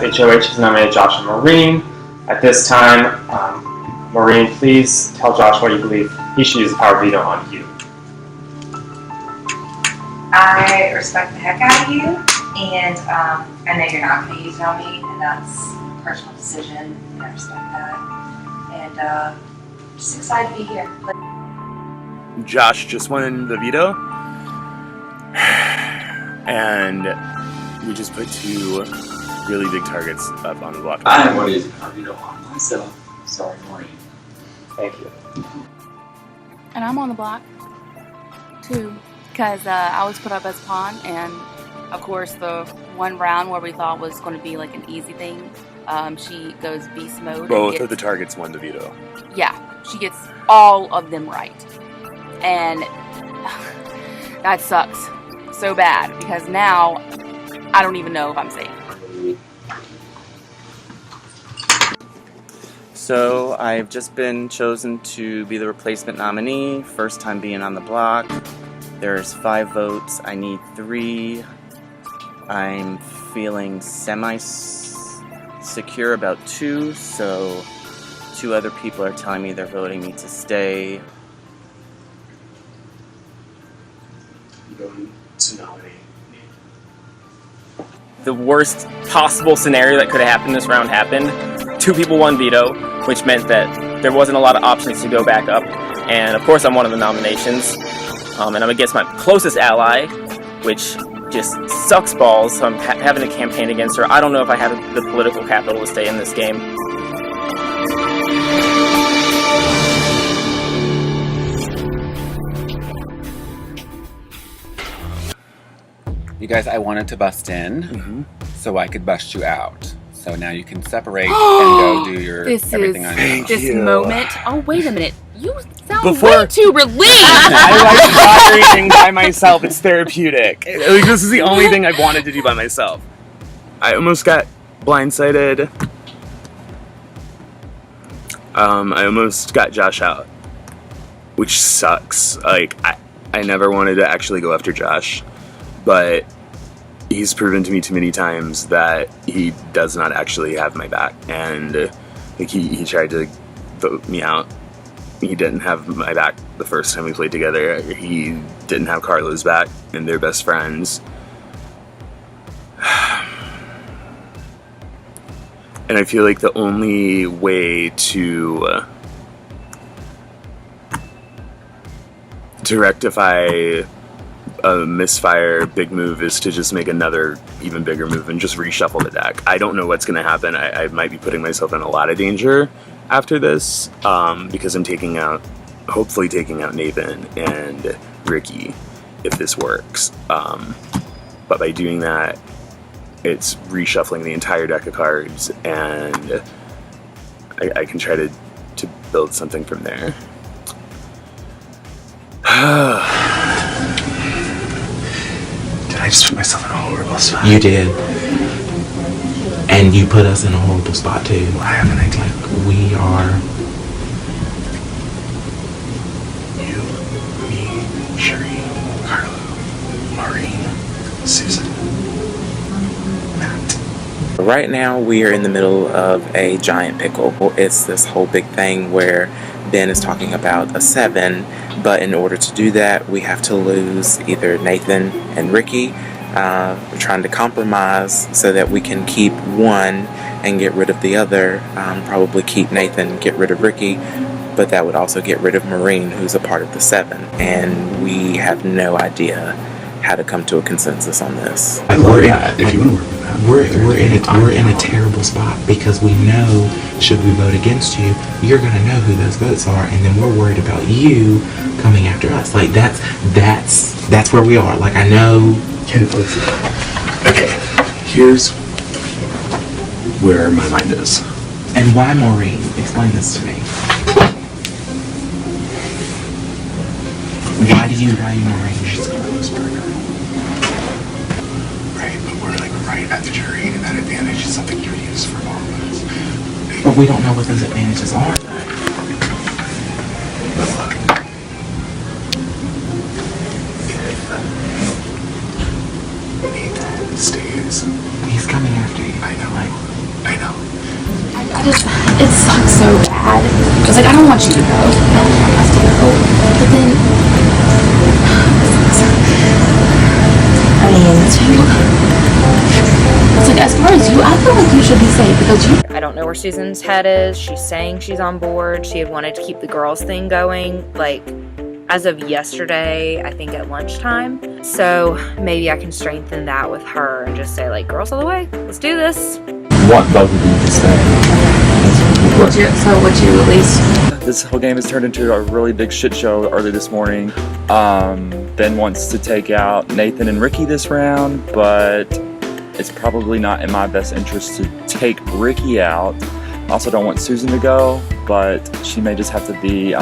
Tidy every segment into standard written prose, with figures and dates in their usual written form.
HOH has nominated Josh and Maureen. At this time, Maureen, please tell Josh why you believe he should use the power veto on you. I respect the heck out of you, and I know you're not going to use it on me, and that's a personal decision, and I respect that. And I'm just excited to be here. Josh just won the veto, and we just put 2 really big targets up on the block. I want to use a power veto on myself. Sorry, Maureen. Thank you. And I'm on the block, too, because I was put up as pawn, and of course the one round where we thought was going to be like an easy thing, she goes beast mode. Both of the targets won the veto. Yeah, she gets all of them right. And that sucks so bad, because now I don't even know if I'm safe. So I've just been chosen to be the replacement nominee, first time being on the block. There's 5 votes, I need 3. I'm feeling semi-secure about 2, so 2 other people are telling me they're voting me to stay. I'm going to nominate me. The worst possible scenario that could have happened this round happened. 2 people won veto, which meant that there wasn't a lot of options to go back up. And of course I'm one of the nominations. And I'm against my closest ally, which just sucks balls, so I'm having to campaign against her. I don't know if I have the political capital to stay in this game. You guys, I wanted to bust in so I could bust you out. So now you can separate and go do your everything on your own. This moment. Oh, wait a minute. You sound Before- way too relieved. I like moderating by myself. It's therapeutic. Like, this is the only thing I've wanted to do by myself. I almost got blindsided. I almost got Josh out, which sucks. Like, I never wanted to actually go after Josh, but he's proven to me too many times that he does not actually have my back, and like he tried to vote me out. He didn't have my back the first time we played together. He didn't have Carlo's back, and they're best friends. And I feel like the only way to rectify a misfire big move is to just make another even bigger move and just reshuffle the deck. I don't know what's going to happen. I might be putting myself in a lot of danger after this, because I'm hopefully taking out Nathan and Ricky if this works. But by doing that, it's reshuffling the entire deck of cards, and I can try to build something from there. Did I just put myself in a horrible spot? You did. And you put us in a horrible spot too. I have an idea. Like, we are... You, me, Sherry, Carlo, Maureen, Susan, Matt. Right now we are in the middle of a giant pickle. It's this whole big thing where Ben is talking about a 7, but in order to do that we have to lose either Nathan and Ricky. We're trying to compromise so that we can keep one and get rid of the other. Probably keep Nathan, get rid of Ricky, but that would also get rid of Maureen, who's a part of the 7. And we have no idea how to come to a consensus on this. We're If you want to work with that. We're in a terrible spot because we know, should we vote against you, you're going to know who those votes are, and then we're worried about you coming after us. Like, that's where we are. Like, I know... Okay, here's where my mind is. And why Maureen? Explain this to me. Why Maureen? She's Carlo's partner. Right, but we're like right at the jury, and that advantage is something you use for more votes. But we don't know what those advantages are, though. But look, if Nathan stays, He's coming after you. I know. Like, I don't want you to go. I don't want us to go. But then, I mean, it's like, as far as you, I feel like you should be safe because you. I don't know where Susan's head is. She's saying she's on board. She had wanted to keep the girls thing going, like, as of yesterday, I think at lunchtime. So maybe I can strengthen that with her and just say, like, girls all the way. Let's do this. Want both of you to stay. Would you at least? This whole game has turned into a really big shit show early this morning. Ben wants to take out Nathan and Ricky this round, but it's probably not in my best interest to take Ricky out. I also don't want Susan to go, but she may just have to be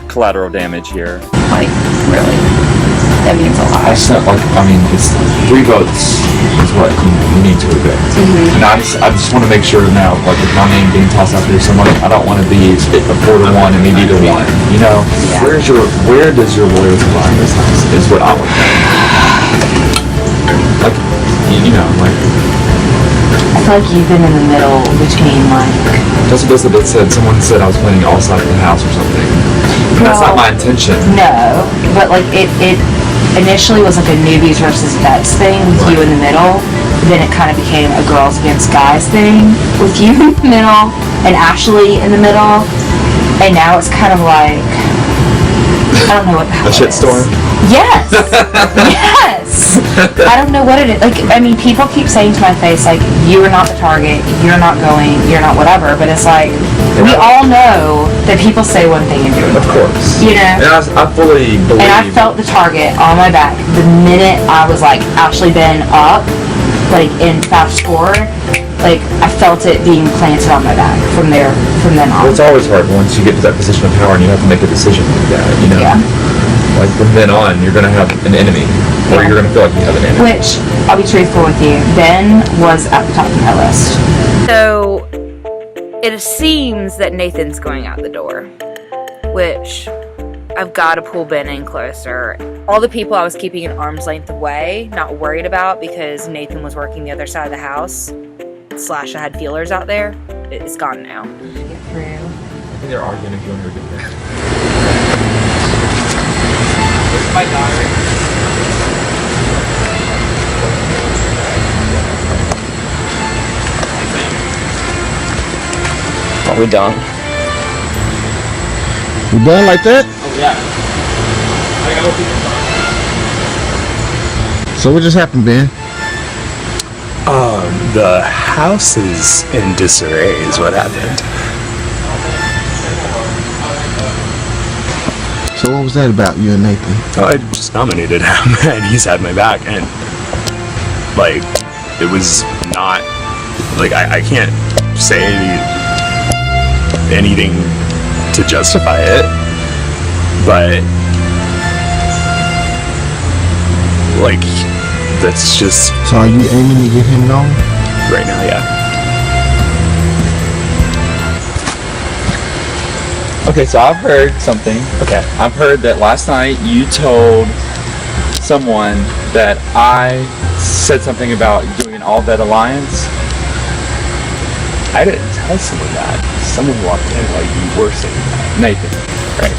collateral damage here. Like, really? That means a lot. It's 3 votes is what you need to evict. And I just want to make sure now, like with my name being tossed out there, someone, I don't want to be a 4-1 and me be the 1. You know, where does your loyalty lie in this house? Is what I want to know. Like, you know, like. I feel like you've been in the middle between like. Just because it said someone said I was playing all sides of the house or something. And that's not my intention. No, but like it initially was like a newbies versus vets thing with you in the middle. Then it kind of became a girls against guys thing with you in the middle and Ashley in the middle. And now it's kind of like, I don't know what the hell a shitstorm? Yes! Yes! I don't know what it is. Like, I mean, people keep saying to my face, like, you are not the target, you're not going, you're not whatever, but it's like, we all know that people say one thing and do it. Of course. You know? And I fully believe. And I felt the target on my back the minute I was, like, actually been up, like, in fast forward. Like, I felt it being planted on my back from then on. Well, it's always hard once you get to that position of power and you have to make a decision like that, you know? Yeah. Like, from then on, you're going to have an enemy. Or you're going to feel like you have an enemy. Which, I'll be truthful with you, Ben was at the top of my list. So it seems that Nathan's going out the door, which I've got to pull Ben in closer. All the people I was keeping an arm's length away, not worried about because Nathan was working the other side of the house, / I had feelers out there, it's gone now. Get through. I think they're arguing if you want to get there. Where's my daughter? Are we done? We done like that? Oh, yeah. I So what just happened, Ben? The house is in disarray is what happened. So what was that about, you and Nathan? Oh, I just nominated him and he's had my back and like it was not like I can't say anything to justify it, but like that's just. So are you aiming to get him gone? Right now, yeah. Okay, so I've heard something. Okay. I've heard that last night you told someone that I said something about doing an all-vet alliance. I didn't tell someone that. Someone walked in while you were saying that. Nathan. Right.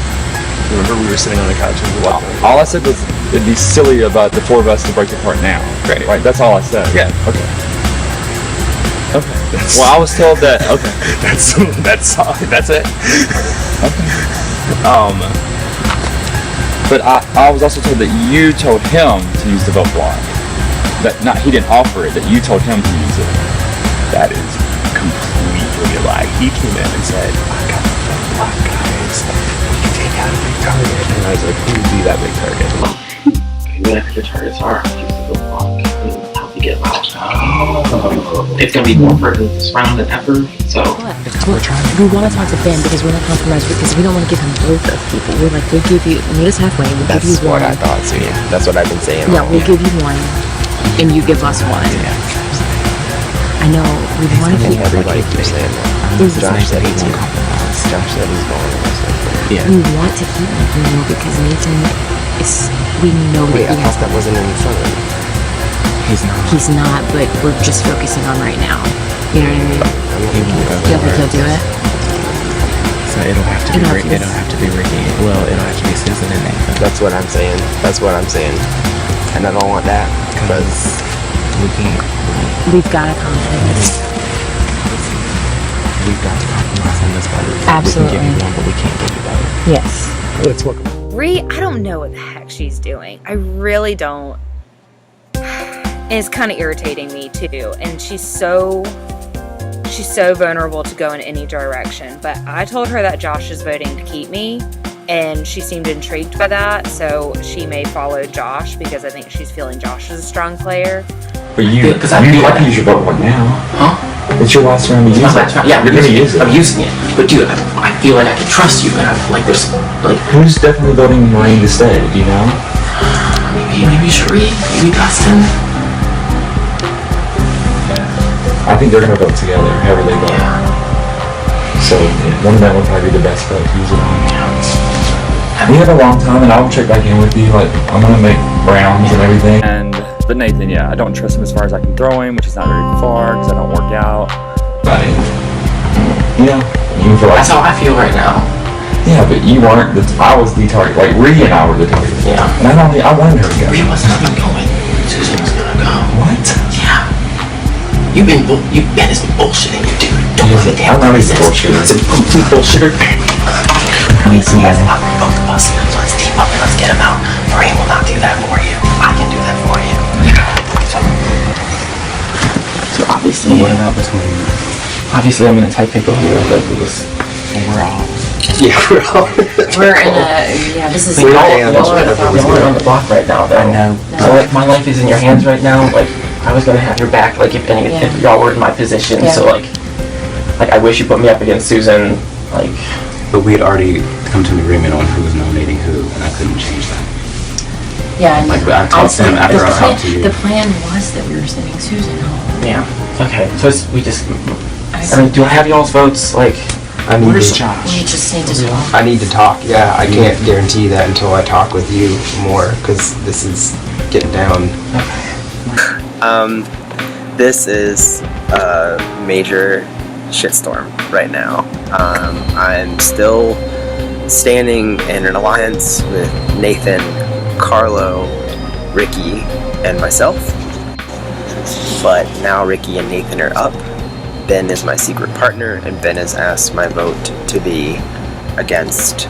Remember we were sitting on the couch and we walked in? All I said was it'd be silly about the 4 of us to break apart now. Right. Right, that's all I said. Yeah. Okay. Okay. Well, I was told that. Okay. That's it. Okay. But I was also told that you told him to use the vote block. That he didn't offer it. That you told him to use it. That is completely a lie. He came in and said, "I got the vote block, guys. We can take out a big target." And I was like, "Who would be that big target?" Whatever your targets are, use the vote block and help you get them out. It's going to be more important this round than ever, so. We want to talk to Ben because we're not compromised because we don't want to give him both of people. We're like, we'll give you, meet us halfway, we'll give you one. That's what I thought too. That's what I've been saying. Yeah, we'll give you one, and you give us one. I know, we want to keep everybody keeps saying that. Josh said he's going. Josh said he's going. Yeah. We want to keep him because Nathan is, we know Wait, that I thought that wasn't in front of him. He's not, but we're just focusing on right now. You know what I mean? Do you think he'll do it? So it'll have to be Ricky. Well, it'll have to be Susan and Nathan. That's what I'm saying. And I don't want that because we can't. We've got to compromise. We've got to compromise on this part. Absolutely. We can give you one, but we can't give you both. Yes. let's look. Ree, I don't know what the heck she's doing. I really don't. And it's kind of irritating me too. And she's so vulnerable to go in any direction. But I told her that Josh is voting to keep me, and she seemed intrigued by that. So she may follow Josh because I think she's feeling Josh is a strong player. But you can use your vote right now. Huh? It's your last round to use it. Yeah, you're gonna use it. I'm using it. But dude, I feel like I can trust you, and I feel like there's like. Who's definitely voting Maureen to stay? Do you know? Maybe Sheree, maybe Dustin. I think they're gonna vote together, however they vote. Yeah. So one of them would probably be the best vote to use it on. Yeah. We have a long time, and I'll check back in with you. Like I'm gonna make rounds and everything. But Nathan, yeah, I don't trust him as far as I can throw him, which is not very far because I don't work out. Right. Yeah. You feel like That's how I feel right now. Yeah, but you weren't. I was the target. Like Rhea and I were the target. Yeah. And I wanted her to go. Rhea wasn't even going. Susan was gonna go. What? Yeah. Ben has been bullshitting you, dude. Don't let the damn I'm not even bullshitter. He's a complete bullshitter. I need some guys to help both of us. So let's team up and let's get him out. Maureen will not do that for you. I can do that for you. So obviously, What about between? obviously I'm in a tight pickle here, but We're all. yeah, we're all. We're in a, this is. Y'all are on the block right now, though. I know. So like, my life is in your hands right now. Like, I was gonna have your back, like if y'all were in my position. Yeah. So like I wish you put me up against Susan. Like, But we had already come to an agreement on who was nominating who, and I couldn't change that. Yeah, and Like I talked to him after I talked to you. The plan was that we were sending Susan home. yeah. Okay. So we just. I mean, do I have y'all's votes? Like, I need Where's to, Josh? We just need to talk. I need to talk. Yeah, I can't guarantee that until I talk with you more, because this is getting down. This is a major shitstorm right now. I'm still standing in an alliance with Nathan, Carlo, Ricky, and myself. But now Ricky and Nathan are up. Ben is my secret partner, and Ben has asked my vote to be against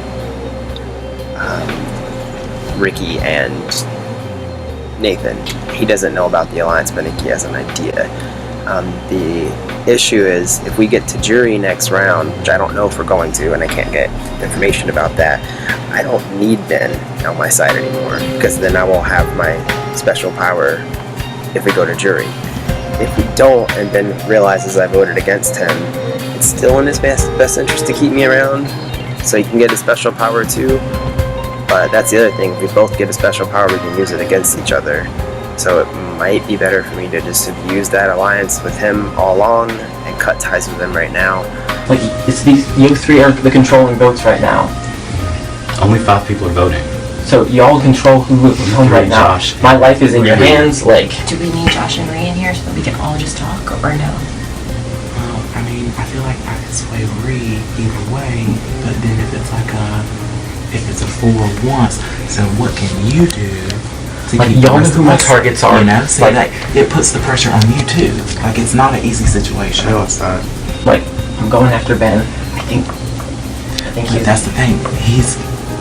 Ricky and Nathan. He doesn't know about the alliance, but I think he has an idea. The issue is if we get to jury next round, which I don't know if we're going to, and I can't get information about that, I don't need Ben on my side anymore, because then I won't have my special power if we go to jury. If we don't, and Ben realizes I voted against him, it's still in his best interest to keep me around, so he can get a special power too. But that's the other thing, if we both get a special power, we can use it against each other. So it might be better for me to just use that alliance with him all along and cut ties with him right now. like it's you three are the controlling votes right now. Only 5 people are voting. So y'all control who votes home right now. Josh. My life is in your hands. Like, Do we need Josh and Rhea in here so that we can all just talk, or no? Well, I mean, I feel like I could sway Ree either way, but then if it's a 4 once, so what can you do to Like, keep the y'all know rest who of my us, targets are. You know, see, Like- like, it puts the pressure on you too. Like, it's not an easy situation. No, it's not. like I'm going after Ben. I think But he's. that's the thing.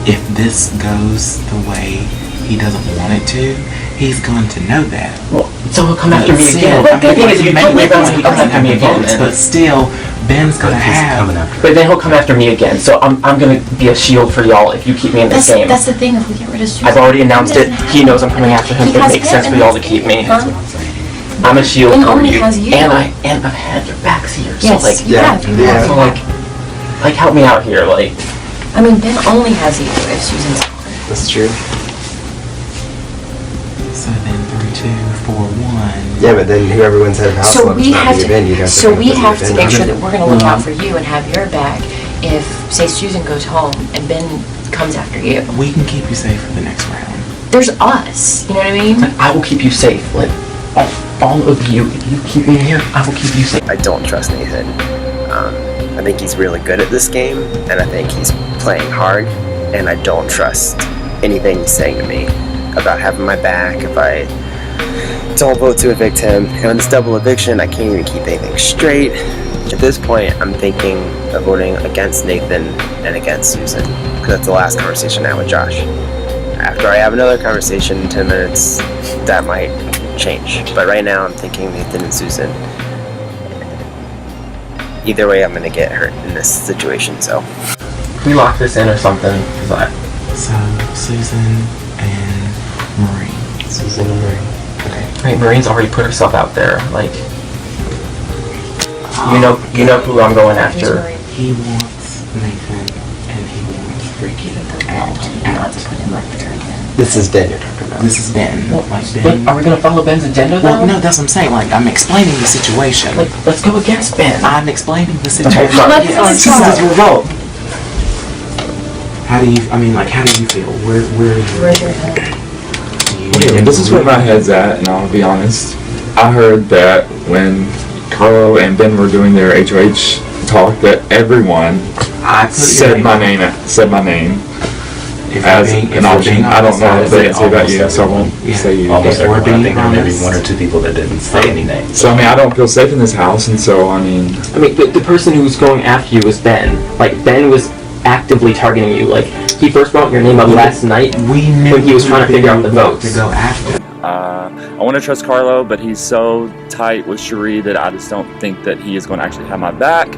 If this goes the way he doesn't want it to, he's going to know that. Well, so he'll come after me Still, again. I mean, The thing is, if you maybe put me Ben's down, he'll come after me again. votes, but still, Ben's gonna He's coming have. after. But then he'll come after me again. So I'm gonna be a shield for y'all if you keep me in this game. That's the thing, if we get rid of Susan. I've already announced it. He knows I'm coming after him. He It has makes him, sense for and y'all to that's keep it. me. Huh? I'm a shield Ben for only you, has you. and I've had your backs here. So Yes, like, you have. You have. so like help me out here. Like, I mean, Ben only has you if Susan's gone. That's true. So then 3, 2, 4, 1. Yeah, but then whoever wins head of house So club we is not have the event. You guys so are we gonna have put to the make event sure on. that we're going to look out for you and have your back. If, say, Susan goes home and Ben comes after you, We can keep you safe for the next round. there's us. You know what I mean? I will keep you safe. Like, all of you. If you keep me here, I will keep you safe. I don't trust Nathan. I think he's really good at this game, and I think he's playing hard, and I don't trust anything he's saying to me about having my back if I don't vote to evict him. And on this double eviction, I can't even keep anything straight. At this point, I'm thinking of voting against Nathan and against Susan, because that's the last conversation I had with Josh. After I have another conversation in 10 minutes, that might change. But right now, I'm thinking Nathan and Susan. Either way, I'm going to get hurt in this situation, so. Can we lock this in or something? So, Susan and Maureen. Susan and Maureen. Okay. Right, Maureen's already put herself out there. Like, you know who I'm going after. He wants Nathan and he wants Ricky out. This is Ben you're talking about. This is Ben. But are we gonna follow Ben's agenda though? Well, no, that's what I'm saying. Like, I'm explaining the situation. Like, let's go against Ben. I'm explaining the situation. Okay, this is revolt. How do you feel? Where are you? Okay, this is where my head's at, and I'll be honest. I heard that when Carlo and Ben were doing their HOH talk, that everyone said my name as an option. I don't know if they didn't say about you, so I won't say you. Almost everyone. I think there may be one or two people that didn't say any names. So I don't feel safe in this house, and so the person who's going after you was Ben. Like, Ben was actively targeting you. Like, he first brought your name up last night when he was trying to figure out the votes. To go after. I want to trust Carlo, but he's so tight with Cherie that I just don't think that he is going to actually have my back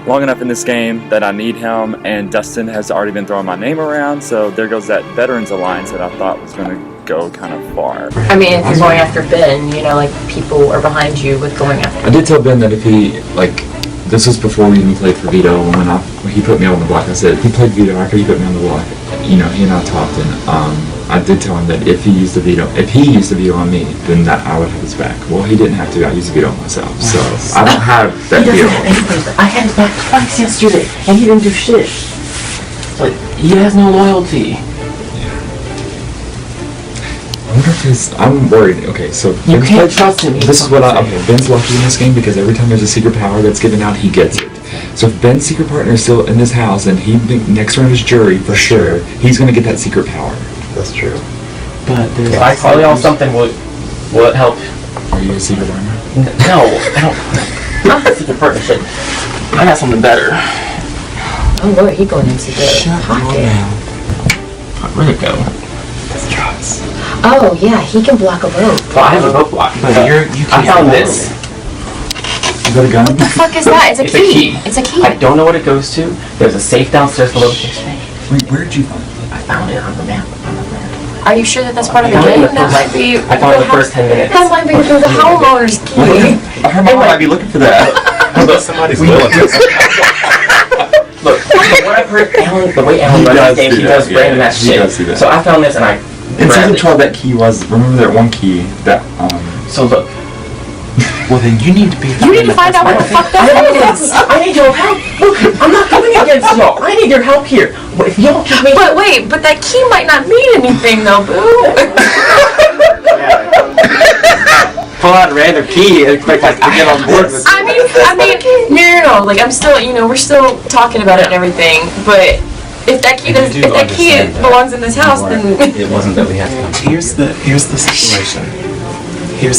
long enough in this game that I need him. And Dustin has already been throwing my name around, so there goes that Veterans Alliance that I thought was going to go kind of far. I mean, if you're going after Ben, people are behind you with going after I did tell Ben that if he, this was before we even played for Vito, when he put me on the block, I said, if he played Vito after he put me on the block, he and I talked, and I did tell him that if he used the veto on me, then that I would have his back. Well, he didn't have to. I used the veto on myself, so I don't have that deal. I had his back twice yesterday, and he didn't do shit. Like, he has no loyalty. I wonder if I'm worried. Okay, so you can't trust him. This is what Ben's lucky in this game because every time there's a secret power that's given out, he gets it. So if Ben's secret partner is still in this house and he next round is jury for sure, he's gonna get that secret power. That's true. But if I call y'all something, will it help? Are you a secret partner? No, I don't. Not a secret partnership. I got something better. Oh Lord, he going into the pocket. Where'd it go? That's drugs. Oh yeah, he can block a vote. Well, I have a vote block. But I found this. Is that a gun? What the fuck is that? It's a key. It's a key. I don't know what it goes to. There's a safe downstairs below the kitchen. Wait, where did you find it? I found it on the map. Are you sure that that's part of the game? That might be. I found it in the first 10 minutes. That might be through the homeowner's key. Her mom might be looking for that. Somebody's willing to. Look, what I've heard, the way Alan runs this game, he does random that shit. So I found this and I. In season 12, that key was. Remember that one key that. So look. Well, then you need to be. You need to find out what the fuck that is. I need your help. Look, I'm not going against y'all. I need your help here. But if y'all give me. But wait, that key might not mean anything though, boo. Pull out a random key and expect us to get on board with it. I mean, no. Like, I'm still, we're still talking about it and everything. But if that key belongs in this house, then it wasn't that we had to come. Here's the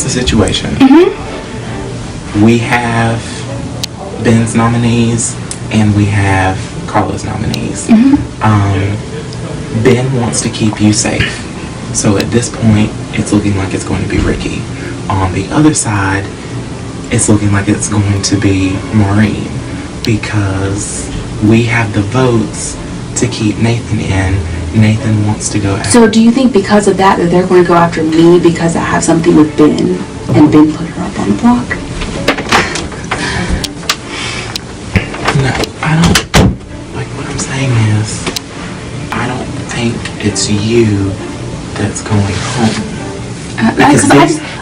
situation. Mm-hmm. We have Ben's nominees and we have Carla's nominees. Mm-hmm. Ben wants to keep you safe. So at this point, it's looking like it's going to be Ricky. On the other side, it's looking like it's going to be Maureen because we have the votes to keep Nathan in. Nathan wants to go after. So do you think because of that they're going to go after me because I have something with Ben and Ben put her up on the block? No, I don't. Like, what I'm saying is, I don't think it's you that's going home.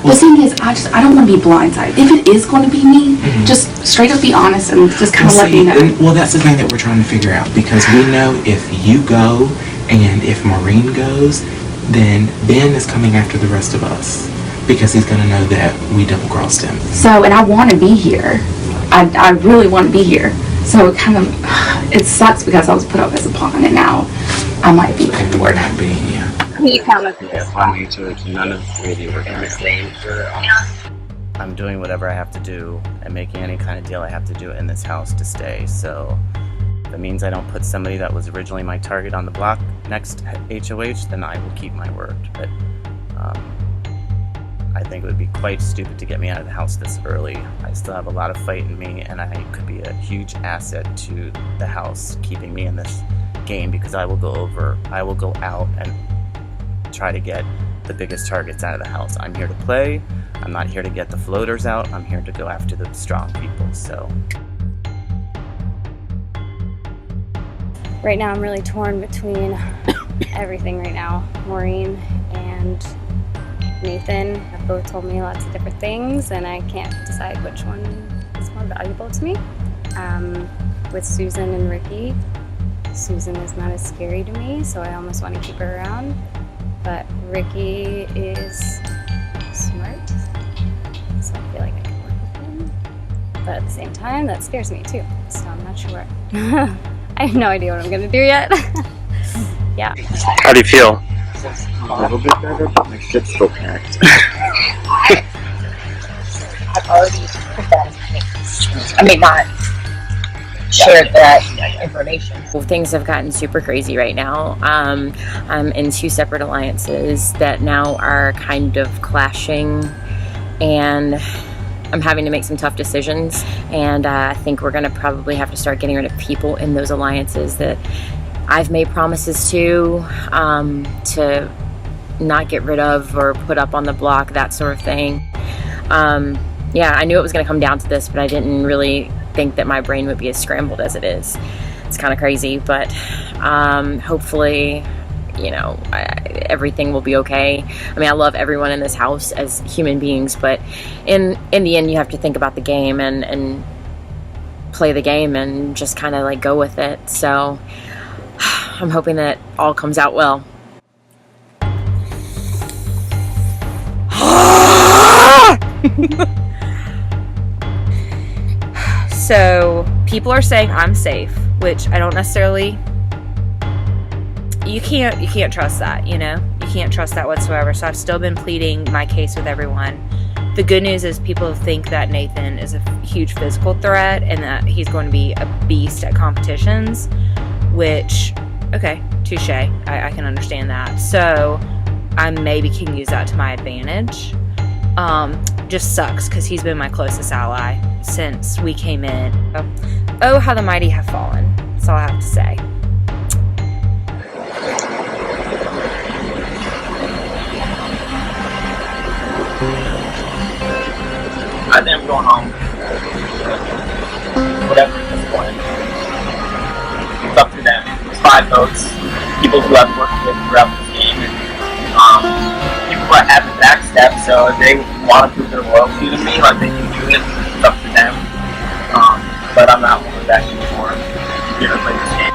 The thing is, I don't want to be blindsided. If it is going to be me, just straight up be honest and just kind of let me know. Well, that's the thing that we're trying to figure out because we know if you go and if Maureen goes, then Ben is coming after the rest of us because he's going to know that we double-crossed him. So, and I want to be here. I really want to be here. So it sucks because I was put up as a pawn, and now I might be put forward. If I'm into it, none of really working the same. I'm doing whatever I have to do and making any kind of deal I have to do in this house to stay. So if it means I don't put somebody that was originally my target on the block next HOH, then I will keep my word. But I think it would be quite stupid to get me out of the house this early. I still have a lot of fight in me, and I could be a huge asset to the house, keeping me in this game, because I will go out and try to get the biggest targets out of the house. I'm here to play. I'm not here to get the floaters out. I'm here to go after the strong people. So right now I'm really torn between everything right now. Maureen and Nathan have both told me lots of different things, and I can't decide which one is more valuable to me. With Susan and Ricky, Susan is not as scary to me, so I almost want to keep her around. But Ricky is smart, so I feel like I can work with him. But at the same time, that scares me too, so I'm not sure. I have no idea what I'm gonna do yet. Yeah. How do you feel? A little bit better, but my shit's still packed. I've already put that in place. I mean, not shared that information. Well, things have gotten super crazy right now. I'm in 2 separate alliances that now are kind of clashing, and I'm having to make some tough decisions. And I think we're gonna probably have to start getting rid of people in those alliances that I've made promises to not get rid of or put up on the block, that sort of thing. Yeah, I knew it was going to come down to this, but I didn't really think that my brain would be as scrambled as it is. It's kind of crazy, but hopefully, you know, everything will be okay. I mean, I love everyone in this house as human beings, but in the end, you have to think about the game and play the game and just kind of like go with it. So I'm hoping that all comes out well. So people are saying I'm safe, which I don't necessarily. You can't trust that, you know? You can't trust that whatsoever. So I've still been pleading my case with everyone. The good news is people think that Nathan is a huge physical threat and that he's going to be a beast at competitions, which, okay, touche. I can understand that. So I maybe can use that to my advantage. Just sucks because he's been my closest ally since we came in. Oh, how the mighty have fallen. That's all I have to say. I think I'm going home. Whatever at this point. It's up to them. It's 5 votes. People who I've worked with throughout this game. People who I haven't backstepped, so if they want to prove their loyalty to me, like they can do it, it's up to them. But I'm not willing to back anymore. Here to play this game.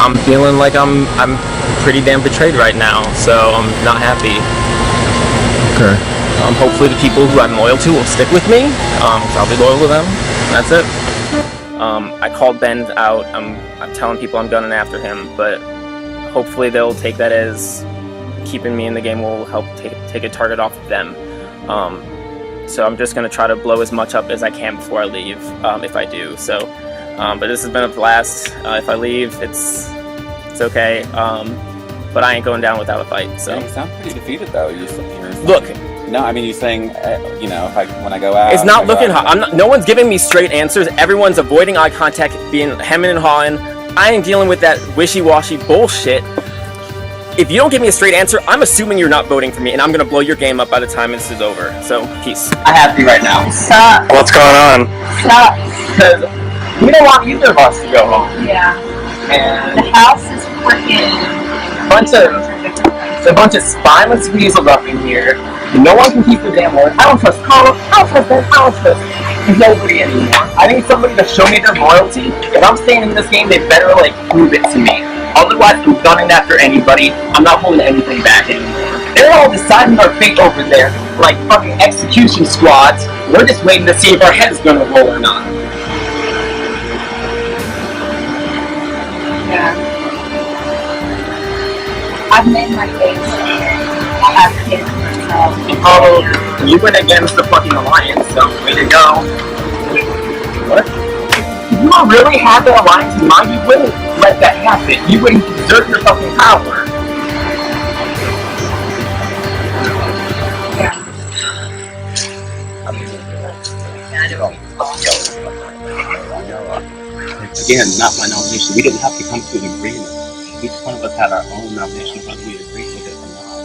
I'm feeling like I'm pretty damn betrayed right now, so I'm not happy. Okay. Hopefully the people who I'm loyal to will stick with me. I'll be loyal to them. That's it. I called Ben out. I'm telling people I'm gunning after him, but hopefully they'll take that as keeping me in the game will help take a target off of them. So I'm just going to try to blow as much up as I can before I leave, if I do. So, but this has been a blast. If I leave, it's okay. But I ain't going down without a fight. So you sound pretty defeated, though. Look. No, I mean, you're saying, you know, when I go out. It's not looking hot. No one's giving me straight answers. Everyone's avoiding eye contact, being hemming and hawing. I ain't dealing with that wishy-washy bullshit. If you don't give me a straight answer, I'm assuming you're not voting for me, and I'm gonna blow your game up by the time this is over. So, peace. I have to right now. Stop. What's going on? Stop. Because we don't want either of us to go home. Yeah. And the house is freaking. bunch of There's a bunch of spineless weasels up in here. No one can keep their damn word. I don't trust Carlo. I don't trust Ben. I don't trust nobody anymore. I need somebody to show me their loyalty. If I'm staying in this game, they better, like, prove it to me. Otherwise, I'm gunning after anybody. I'm not holding anything back anymore. They're all deciding our fate over there, like fucking execution squads. We're just waiting to see if our head's gonna roll or not. Yeah. I've made my case. I have kids myself. Oh, you went against the fucking alliance, so way to go. What? If you really had the alliance in mind, you wouldn't let that happen. You wouldn't exert your fucking power. Again, not my nomination. We didn't have to come to an agreement. Each one of us had our own nomination, whether we agreed with it or not.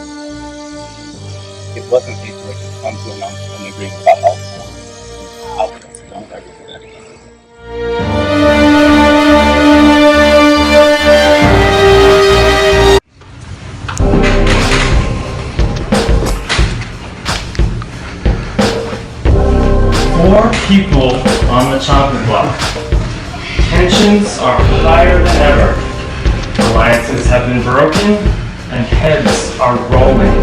It wasn't a situation to come to an agreement about all four. Houseguests don't ever do that again. Four people on the chopping block. Tensions are higher than ever. Alliances have been broken, and heads are rolling.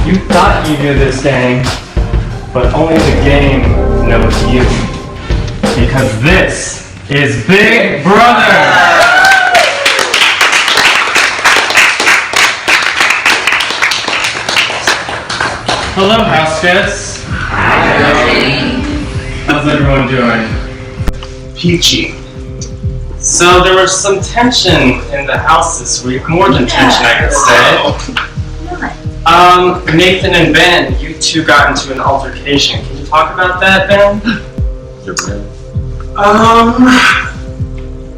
You thought you knew this game, but only the game knows you. Because this is Big Brother! Hello, house guests. How's everyone doing? Peachy. So there was some tension in the house this week, more than tension I could say. Nathan and Ben, you two got into an altercation. Can you talk about that, Ben?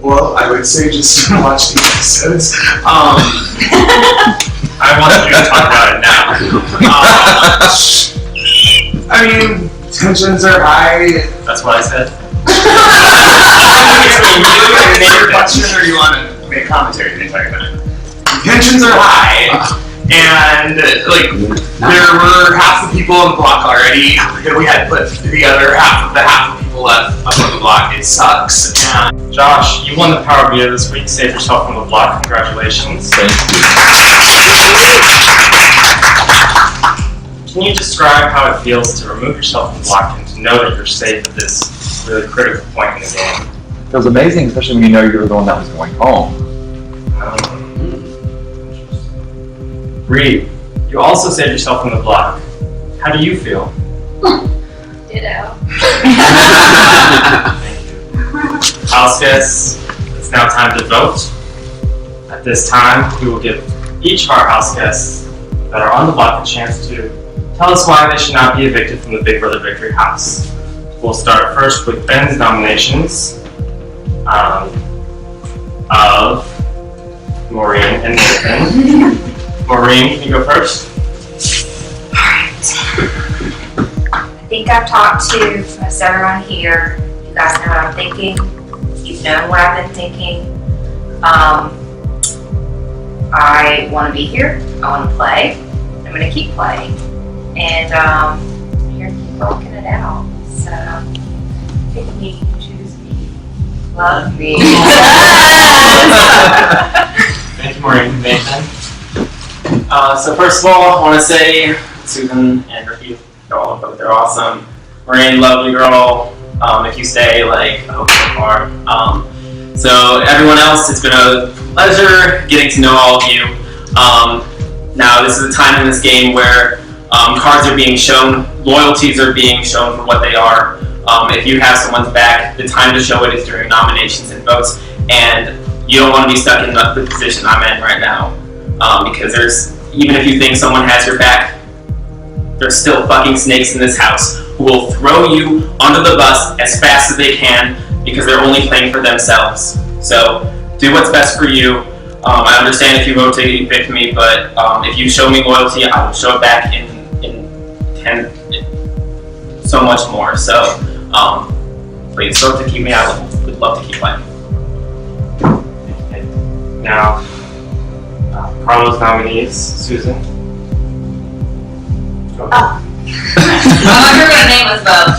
Well, I would say just watch the episodes. I want you to talk about it now. I mean, tensions are high. That's what I said. You make your question, or do you want to make commentary the entire time? Tensions are high, and like there were half the people on the block already that we had put the other half of people left up on the block. It sucks. And Josh, you won the Power Veto this week. Saved yourself from the block. Congratulations. Thank you. Can you describe how it feels to remove yourself from the block and to know that you're safe at this really critical point in the game? It was amazing, especially when you know you were the one that was going home. Reed, you also saved yourself from the block. How do you feel? Ditto. House guests, it's now time to vote. At this time, we will give each of our house guests that are on the block a chance to tell us why they should not be evicted from the Big Brother Victory House. We'll start first with Ben's nominations of Maureen and Nathan. Maureen, can you go first? I think I've talked to most everyone here. You guys know what I'm thinking. You've known what I've been thinking. I want to be here. I want to play. I'm going to keep playing. And I'm here to keep working it out. So, pick me, choose me, love me. Thank you, Maureen. Nathan. So first of all, I want to say Susan and Ricky, they're awesome. Maureen, lovely girl. If you stay, like, I hope so far. So everyone else, it's been a pleasure getting to know all of you. Now, this is a time in this game where cards are being shown, loyalties are being shown for what they are. If you have someone's back, the time to show it is during nominations and votes, and you don't want to be stuck in the position I'm in right now. Because even if you think someone has your back, there's still fucking snakes in this house who will throw you under the bus as fast as they can because they're only playing for themselves. So do what's best for you. I understand if you vote to evict me, but if you show me loyalty, I will show it back in so much more. So please vote to keep me out. I would love to keep playing. Now, Carlos nominees, Susan. Oh. I'm never gonna name us both.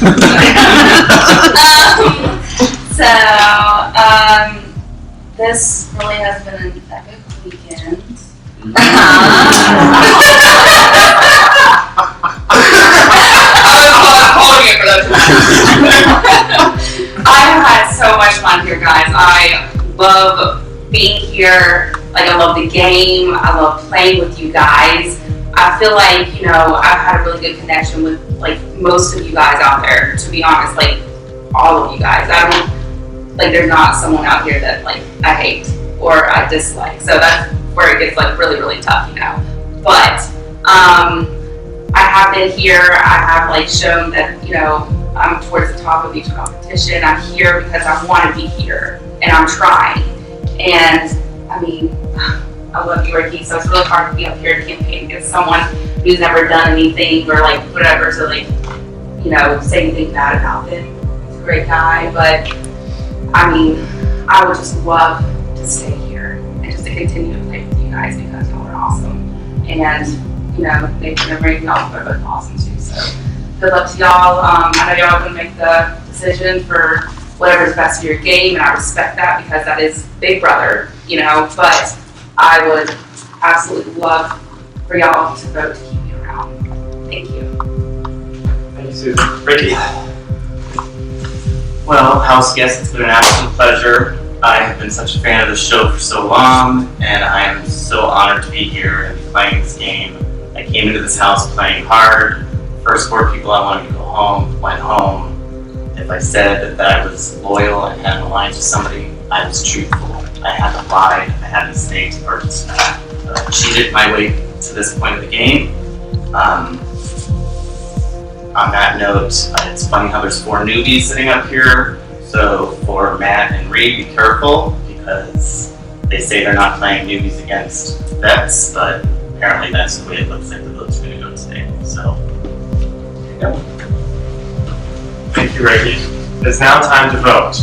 This really has been an epic weekend. I was holding it for those. I've had so much fun here, guys. I love being here. Like, I love the game. I love playing with you guys. I feel like, you know, I've had a really good connection with, like, most of you guys out there, to be honest. Like, all of you guys. I don't, like, there's not someone out here that, like, I hate or I dislike. So that's where it gets, like, really, really tough, you know. But, I have been here. I have, like, shown that, you know, I'm towards the top of each competition. I'm here because I want to be here, and I'm trying. And, I mean, I love you, Ricky, so it's really hard to be up here campaigning against someone who's never done anything or, like, whatever, to, like, you know, say anything bad about him. He's a great guy, but, I mean, I would just love to stay here and just to continue to play with you guys because y'all are awesome. And, you know, Nathan and Ray, y'all are both awesome too, so good luck to y'all. I know y'all are going to make the decision for whatever's best for your game, and I respect that because that is Big Brother, you know, but I would absolutely love for y'all to vote to keep me around. Thank you. Thank you, Susan. Ricky. Well, house guests, it's been an absolute pleasure. I have been such a fan of the show for so long, and I am so honored to be here and be playing this game. I came into this house playing hard. First 4 people I wanted to go home, went home. If I said that I was loyal and had an alliance with somebody, I was truthful. I hadn't lied, I hadn't snaked or cheated my way to this point of the game. On that note, it's funny how there's 4 newbies sitting up here. So for Matt and Reed, be careful because they say they're not playing newbies against vets, but apparently that's the way it looks like the vote's going to go today. So, there you go. Thank you, Ricky. It's now time to vote.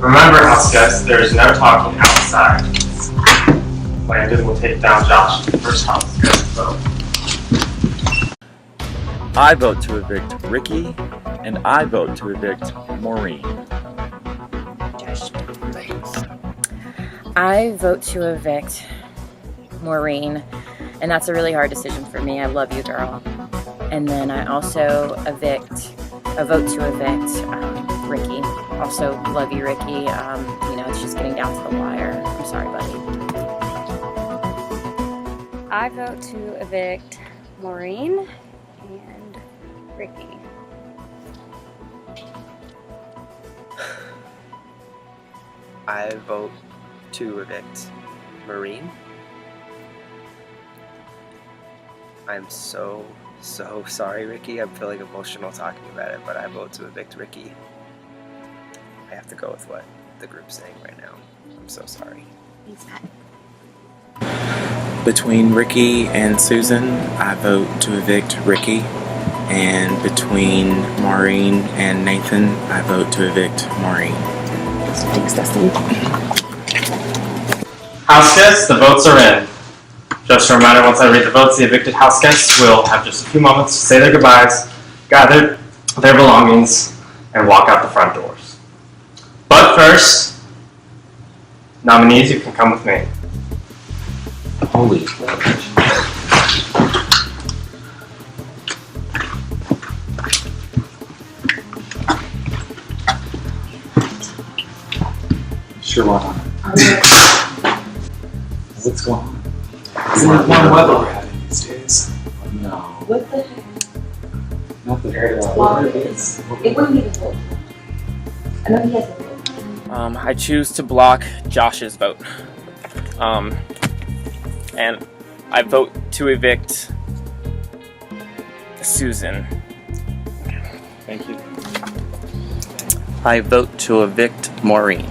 Remember, house guests, there is no talking outside. Landon will take down Josh in the first house guest vote. I vote to evict Ricky, and I vote to evict Maureen. I vote to evict Maureen, and that's a really hard decision for me. I love you, girl. And then I also vote to evict Ricky. Also love you, Ricky. You know, it's just getting down to the wire. I'm sorry, buddy. I vote to evict Maureen and Ricky. I vote to evict Maureen. I'm so sorry, Ricky. I'm feeling emotional talking about it, but I vote to evict Ricky. I have to go with what the group's saying right now. I'm so sorry. Thanks, Matt. Between Ricky and Susan, I vote to evict Ricky. And between Maureen and Nathan, I vote to evict Maureen. Thanks, Dustin. House guests, the votes are in. Just a reminder, once I read the votes, the evicted house guests will have just a few moments to say their goodbyes, gather their belongings, and walk out the front doors. But first, nominees, you can come with me. Holy Sure, why not? What's going on? Isn't it warm weather we're having these days? No. What the heck? Not the very Well, it is. It wouldn't even vote. I know he has a vote. I choose to block Josh's vote. And I vote to evict Susan. Thank you. I vote to evict Maureen.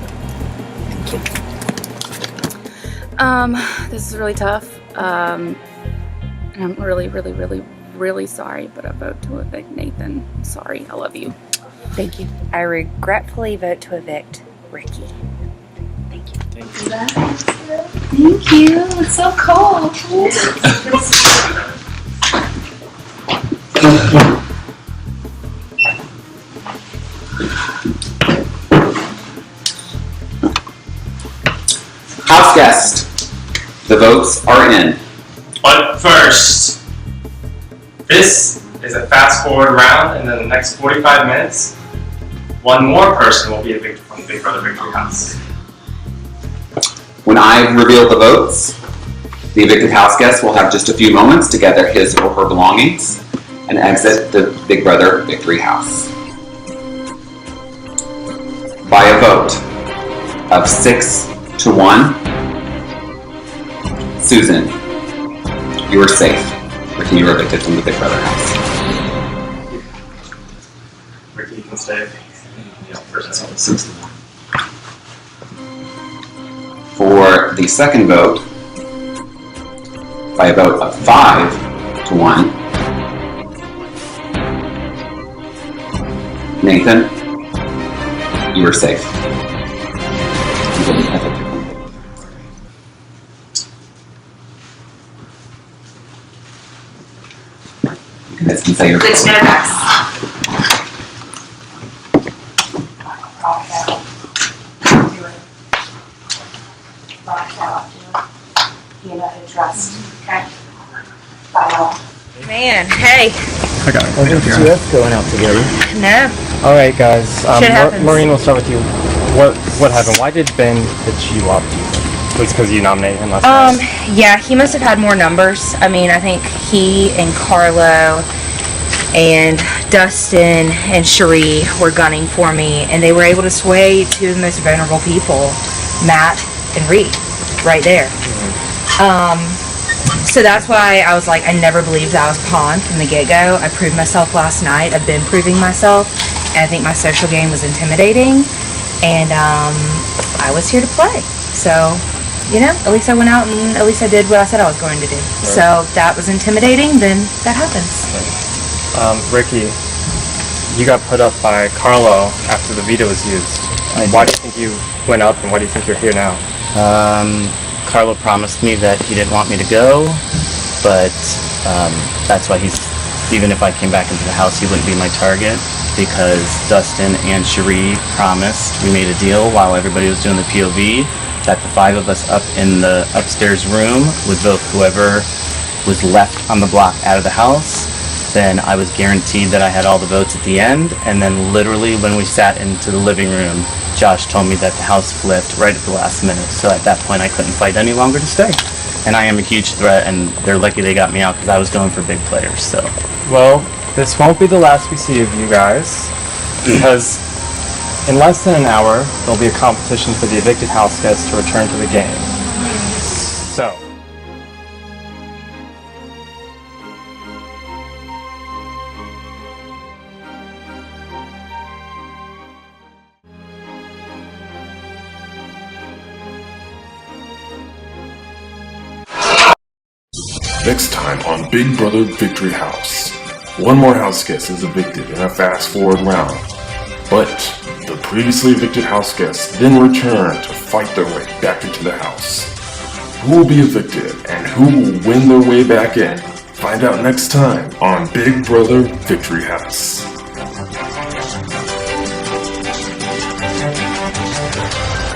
This is really tough. I'm really sorry, but I vote to evict Nathan. I'm sorry, I love you. Thank you. I regretfully vote to evict Ricky. Thank you. Thank you. It's so cold. House guest. The votes are in. But first, this is a fast forward round, and then the next 45 minutes, one more person will be evicted from the Big Brother Victory House. When I reveal the votes, the evicted house guest will have just a few moments to gather his or her belongings and exit the Big Brother Victory House. By a vote of 6-1, Susan, you are safe. Ricky, you are evicted from the Big Brother house. Ricky, you can stay. First and 6-1. For the second vote, by a vote of 5-1, Nathan, you are safe. You guys can say your Good to know, guys. You know who to trust. Okay? Bye, y'all. Man, hey. I got it. Did you have going out together? No. All right, guys. Shit happens. Maureen, we'll start with you. What happened? Why did Ben hit you up? Was it because you nominated him last night? Yeah, he must have had more numbers. I mean, I think he and Carlo and Dustin and Cherie were gunning for me, and they were able to sway two of the most vulnerable people, Matt and Reed, right there. So that's why I was like, I never believed I was a pawn from the get-go. I proved myself last night. I've been proving myself, and I think my social game was intimidating, and I was here to play. So, you know, at least I went out and at least I did what I said I was going to do. Right. So that was intimidating, then that happens. Ricky, you got put up by Carlo after the veto was used. Why do you think you went up, and why do you think you're here now? Carlo promised me that he didn't want me to go, but that's why even if I came back into the house, he wouldn't be my target, because Dustin and Cherie promised, we made a deal while everybody was doing the POV, that the 5 of us up in the upstairs room would vote whoever was left on the block out of the house. Then I was guaranteed that I had all the votes at the end, and then literally when we sat into the living room, Josh told me that the house flipped right at the last minute, so at that point I couldn't fight any longer to stay. And I am a huge threat, and they're lucky they got me out because I was going for big players, so. Well, this won't be the last we see of you guys, because in less than an hour, there'll be a competition for the evicted house guests to return to the game. So. Next time on Big Brother Victory House. One more house guest is evicted in a fast-forward round. But the previously evicted house guests then return to fight their way back into the house. Who will be evicted and who will win their way back in? Find out next time on Big Brother Victory House.